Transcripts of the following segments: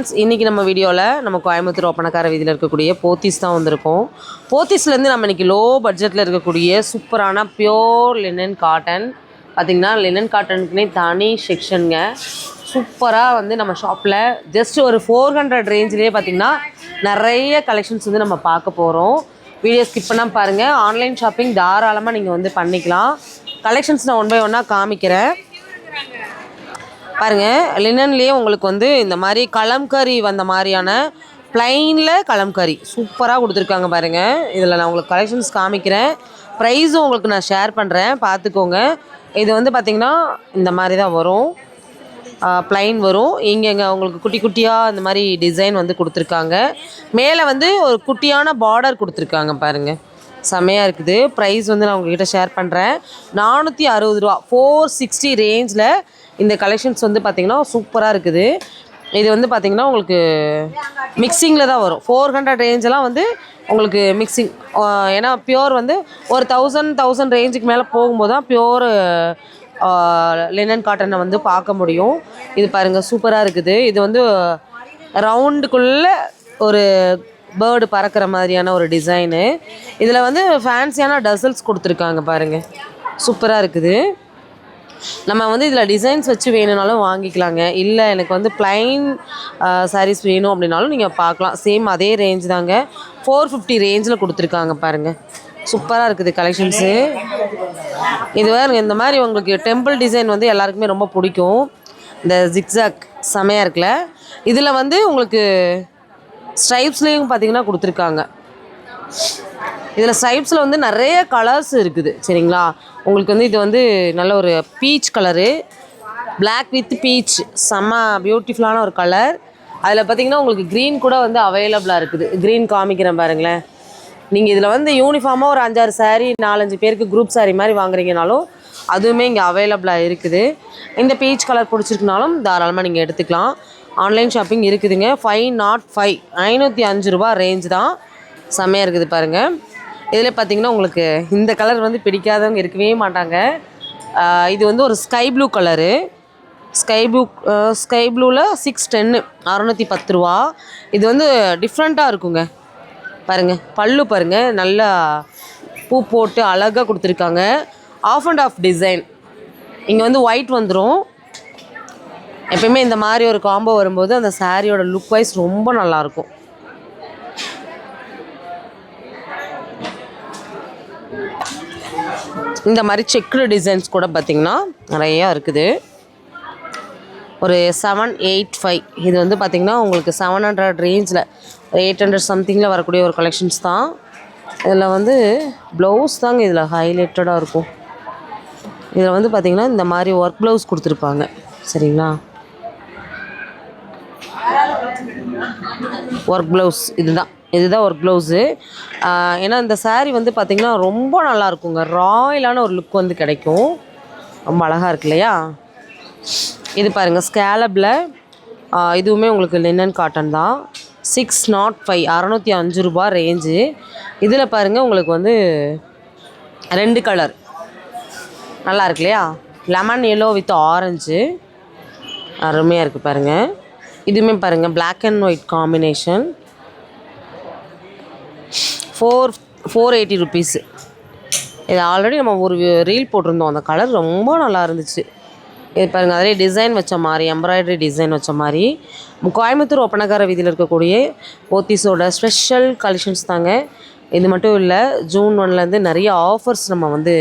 Friends, இன்றைக்கி நம்ம வீடியோவில் நம்ம கோயம்புத்தூர் ஒப்பனக்கார வீதியில் இருக்கக்கூடிய போத்தீஸ் தான் வந்திருக்கோம். போத்தீஸ்லேருந்து நம்ம இன்றைக்கி லோ பட்ஜெட்டில் இருக்கக்கூடிய சூப்பரான பியோர் லினன் காட்டன் பார்த்திங்கன்னா, லினன் காட்டனுக்குனே தனி செக்ஷனுங்க. சூப்பராக வந்து நம்ம ஷாப்பில் ஜஸ்ட் ஒரு 400 ரேஞ்சிலே பார்த்திங்கன்னா நிறைய கலெக்ஷன்ஸ் வந்து நம்ம பார்க்க போகிறோம். வீடியோ ஸ்கிப் பண்ணால் பாருங்கள். ஆன்லைன் ஷாப்பிங் தாராளமாக நீங்கள் வந்து பண்ணிக்கலாம். கலெக்ஷன்ஸ் நான் 1 by 1 காமிக்கிறேன் பாருங்கள். லினன்லேயே உங்களுக்கு வந்து இந்த மாதிரி கலம்கரி வந்த மாதிரியான ப்ளைனில் கலம்கரி சூப்பராக கொடுத்துருக்காங்க பாருங்கள். இதில் நான் உங்களுக்கு கலெக்ஷன்ஸ் காமிக்கிறேன். ப்ரைஸும் உங்களுக்கு நான் ஷேர் பண்ணுறேன், பார்த்துக்கோங்க. இது வந்து பார்த்திங்கன்னா இந்த மாதிரி தான் வரும், ப்ளைன் வரும். இங்கே உங்களுக்கு குட்டி குட்டியாக இந்த மாதிரி டிசைன் வந்து கொடுத்துருக்காங்க. மேலே வந்து ஒரு குட்டியான பார்டர் கொடுத்துருக்காங்க பாருங்கள், செம்மையாக இருக்குது. ப்ரைஸ் வந்து நான் உங்கள்கிட்ட ஷேர் பண்ணுறேன். 460 ரூபா, 460 ரேஞ்சில் இந்த கலெக்ஷன்ஸ் வந்து பார்த்திங்கன்னா சூப்பராக இருக்குது. இது வந்து பார்த்திங்கன்னா உங்களுக்கு மிக்சிங்கில் தான் வரும். 400 ரேஞ்செல்லாம் வந்து உங்களுக்கு மிக்சிங். ஏன்னா பியோர் வந்து ஒரு 1000 ரேஞ்சுக்கு மேலே போகும்போது தான் பியோர் லினன் காட்டனை வந்து பார்க்க முடியும். இது பாருங்கள், சூப்பராக இருக்குது. இது வந்து ரவுண்டுக்குள்ளே ஒரு பேர்டு பறக்கிற மாதிரியான ஒரு டிசைனு. இதில் வந்து ஃபேன்சியான டசல்ஸ் கொடுத்துருக்காங்க பாருங்கள், சூப்பராக இருக்குது. நம்ம வந்து இதில் டிசைன்ஸ் வச்சு வேணும்னாலும் வாங்கிக்கலாங்க. இல்லை எனக்கு வந்து ப்ளைன் சாரீஸ் வேணும் அப்படின்னாலும் நீங்கள் பார்க்கலாம். சேம் அதே ரேஞ்ச் தாங்க, 450 ரேஞ்சில் கொடுத்துருக்காங்க பாருங்கள். சூப்பராக இருக்குது கலெக்ஷன்ஸு. இது வேறு இந்த மாதிரி உங்களுக்கு டெம்பிள் டிசைன் வந்து எல்லாருக்குமே ரொம்ப பிடிக்கும். இந்த ஜிக்ஸாக் செமையாக இருக்குல்ல. இதில் வந்து உங்களுக்கு ஸ்ட்ரைப்ஸ்லேயும் பார்த்திங்கன்னா கொடுத்துருக்காங்க. இதில் ஸ்ட்ரைப்ஸில் வந்து நிறைய கலர்ஸ் இருக்குது, சரிங்களா. உங்களுக்கு வந்து இது வந்து நல்ல ஒரு peach colour, black with peach, செம்ம பியூட்டிஃபுல்லான ஒரு கலர். அதில் பார்த்திங்கன்னா உங்களுக்கு க்ரீன் கூட வந்து அவைலபிளாக இருக்குது. க்ரீன் காமிக்கிறேன் பாருங்களேன். நீங்கள் இதில் வந்து யூனிஃபார்மாக ஒரு 5-6 சாரீ 4-5 பேருக்கு குரூப் சாரீ மாதிரி வாங்குறீங்கனாலும் அதுவுமே இங்கே அவைலபிளாக இருக்குது. இந்த பீச் கலர் பிடிச்சிருக்குனாலும் தாராளமாக நீங்கள் எடுத்துக்கலாம். ஆன்லைன் ஷாப்பிங் இருக்குதுங்க. 505 505 ரூபா ரேஞ்ச் தான். செம்மையாக இருக்குது பாருங்கள். இதில் பார்த்திங்கன்னா உங்களுக்கு இந்த கலர் வந்து பிடிக்காதவங்க இருக்கவே மாட்டாங்க. இது வந்து ஒரு ஸ்கை ப்ளூ கலரு, ஸ்கை ப்ளூவில் 610 610 ரூபா. இது வந்து டிஃப்ரெண்ட்டாக இருக்குங்க பாருங்கள். பல்லு பாருங்கள், நல்லா பூ போட்டு அழகாக கொடுத்துருக்காங்க. Half and half design. இங்கே வந்து ஒயிட் வந்துடும். எப்பயுமே இந்த மாதிரி ஒரு காம்போ வரும்போது அந்த சாரியோட லுக் வைஸ் ரொம்ப நல்லாயிருக்கும். இந்த மாதிரி செக்குடு டிசைன்ஸ் கூட பார்த்திங்கன்னா நிறையா இருக்குது. ஒரு 785. இது வந்து பார்த்திங்கன்னா உங்களுக்கு 700 ரேஞ்சில் 800 சம்திங்கில் வரக்கூடிய ஒரு கலெக்ஷன்ஸ் தான். இதில் வந்து ப்ளவுஸ் தாங்க இதில் ஹைலைட்டடாக இருக்கும். இதில் வந்து பார்த்திங்கன்னா இந்த மாதிரி ஒர்க் ப்ளவுஸ் கொடுத்துருப்பாங்க, சரிங்களா. ஒர்க் ப்ளவுஸ் இதுதான் ஒர்க் ப்ளவுஸு. ஏன்னா இந்த சாரீ வந்து பார்த்திங்கன்னா ரொம்ப நல்லா இருக்குங்க. ராயலான ஒரு லுக் வந்து கிடைக்கும். ரொம்ப அழகாக இருக்கு இல்லையா. இது பாருங்கள், ஸ்கேலப்பில். இதுவுமே உங்களுக்கு லினன் காட்டன் தான். 605 605 ரூபா ரேஞ்சு. இதில் பாருங்கள் உங்களுக்கு வந்து 2 கலர் நல்லா இருக்கு இல்லையா. லெமன் எல்லோ வித் ஆரஞ்சு அருமையாக இருக்குது பாருங்கள். இதுவுமே பாருங்கள் black and white combination. 480 rupees. இது ஆல்ரெடி நம்ம ஒரு ரீல் போட்டிருந்தோம். அந்த கலர் ரொம்ப நல்லா இருந்துச்சு. இது பாருங்கள், அதிலே டிசைன் வச்ச மாதிரி, எம்ப்ராய்டரி டிசைன் வச்ச மாதிரி. கோயம்புத்தூர் ஒப்பனக்கார வீதியில் இருக்கக்கூடிய போத்தீஸோட ஸ்பெஷல் கலெக்ஷன்ஸ் தாங்க. இது மட்டும் இல்லை, ஜூன் 1லேருந்து நிறைய ஆஃபர்ஸ் நம்ம வந்து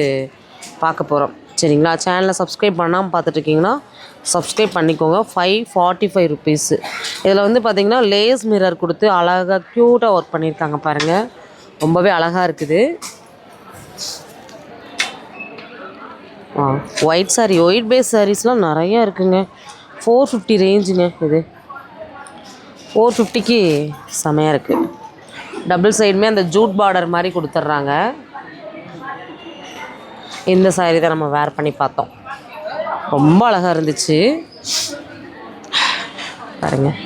பார்க்க போகிறோம், சரிங்களா. சேனலை சப்ஸ்கிரைப் பண்ணாமல் பார்த்துட்ருக்கீங்கன்னா சப்ஸ்கிரைப் பண்ணிக்கோங்க. 545 ருபீஸு. இதில் வந்து பார்த்திங்கன்னா லேஸ் மிரர் கொடுத்து அழகாக க்யூட்டாக ஒர்க் பண்ணியிருக்காங்க பாருங்கள். ரொம்பவே அழகாக இருக்குது. ஒயிட் சாரீ, ஒயிட் பேஸ் சாரீஸ்லாம் நிறையா இருக்குங்க. 450 ரேஞ்சுங்க. இது 450க்கு செமையாக இருக்குது. டபுள் சைடுமே அந்த ஜூட் பார்டர் மாதிரி கொடுத்துட்றாங்க. இந்த சாரீ தான் நம்ம வேர் பண்ணி பார்த்தோம், ரொம்ப அழகாக இருந்துச்சு பாருங்கள்.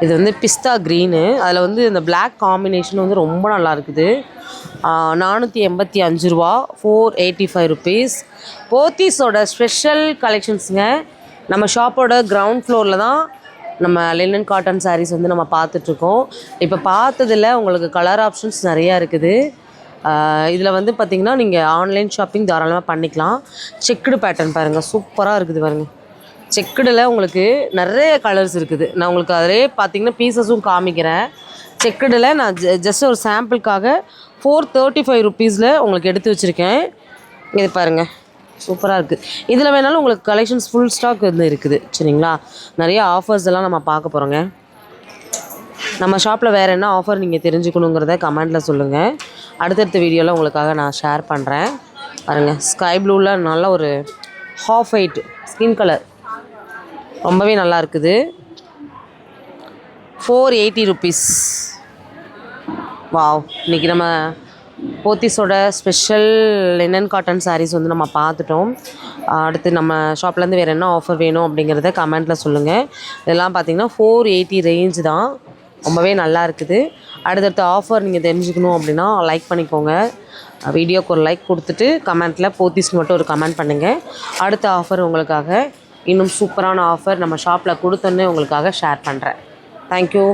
இது வந்து பிஸ்தா க்ரீனு, அதில் வந்து இந்த பிளாக் காம்பினேஷன் வந்து ரொம்ப நல்லா இருக்குது. 485 ரூபா, 485 ருபீஸ். போத்தீஸோட ஸ்பெஷல் கலெக்ஷன்ஸுங்க. நம்ம ஷாப்போட கிரவுண்ட் ஃப்ளோரில் தான் நம்ம லினன் காட்டன் சாரீஸ் வந்து நம்ம பார்த்துட்ருக்கோம். இப்போ பார்த்ததில் உங்களுக்கு கலர் ஆப்ஷன்ஸ் நிறையா இருக்குது. இதில் வந்து பார்த்திங்கன்னா நீங்கள் ஆன்லைன் ஷாப்பிங் தாராளமாக பண்ணிக்கலாம். செக்குடு பேட்டர்ன் பாருங்கள், சூப்பராக இருக்குது பாருங்கள். செக்குடில் உங்களுக்கு நிறைய கலர்ஸ் இருக்குது. நான் உங்களுக்கு அதிலே பார்த்திங்கன்னா பீசஸும் காமிக்கிறேன். செக்குடில் நான் ஜஸ்ட் ஒரு சாம்பிளுக்காக 435 ருப்பீஸில் உங்களுக்கு எடுத்து வச்சுருக்கேன். இது பாருங்கள், சூப்பராக இருக்குது. இதில் வேணாலும் உங்களுக்கு கலெக்ஷன்ஸ் ஃபுல் ஸ்டாக் வந்து இருக்குது. சரிங்களா, நிறைய ஆஃபர்ஸ் எல்லாம் நம்ம பார்க்க போகிறோங்க. நம்ம ஷாப்பில் வேறு என்ன ஆஃபர் நீங்கள் தெரிஞ்சுக்கணுங்கிறத கமெண்ட்டில் சொல்லுங்கள். அடுத்தடுத்த வீடியோவில் உங்களுக்காக நான் ஷேர் பண்ணுறேன். பாருங்கள், ஸ்கை ப்ளூவில் நல்ல ஒரு ஹாஃப் ஒயிட் ஸ்கின் கலர் ரொம்பவே நல்லா இருக்குது. 480 ருப்பீஸ். வாவ், இன்றைக்கி நம்ம போத்தீஸோட ஸ்பெஷல் லினன் காட்டன் சாரீஸ் வந்து நம்ம பார்த்துட்டோம். அடுத்து நம்ம ஷாப்லேருந்து வேறு என்ன ஆஃபர் வேணும் அப்படிங்கிறத கமெண்ட்டில் சொல்லுங்கள். இதெல்லாம் பார்த்திங்கன்னா 480 ரேஞ்ச் தான், ரொம்பவே நல்லா இருக்குது. அடுத்தடுத்த ஆஃபர் நீங்கள் தெரிஞ்சுக்கணும் அப்படின்னா லைக் பண்ணிக்கோங்க. வீடியோக்கு ஒரு லைக் கொடுத்துட்டு கமெண்ட்டில் போத்தீஸ்க்கு மட்டும் ஒரு கமெண்ட் பண்ணுங்கள். அடுத்த ஆஃபர் உங்களுக்காக இன்னும் சூப்பரான ஆஃபர் நம்ம ஷாப்பில் கொடுத்தோன்னே உங்களுக்காக ஷேர் பண்ணுறேன். தேங்க்யூ.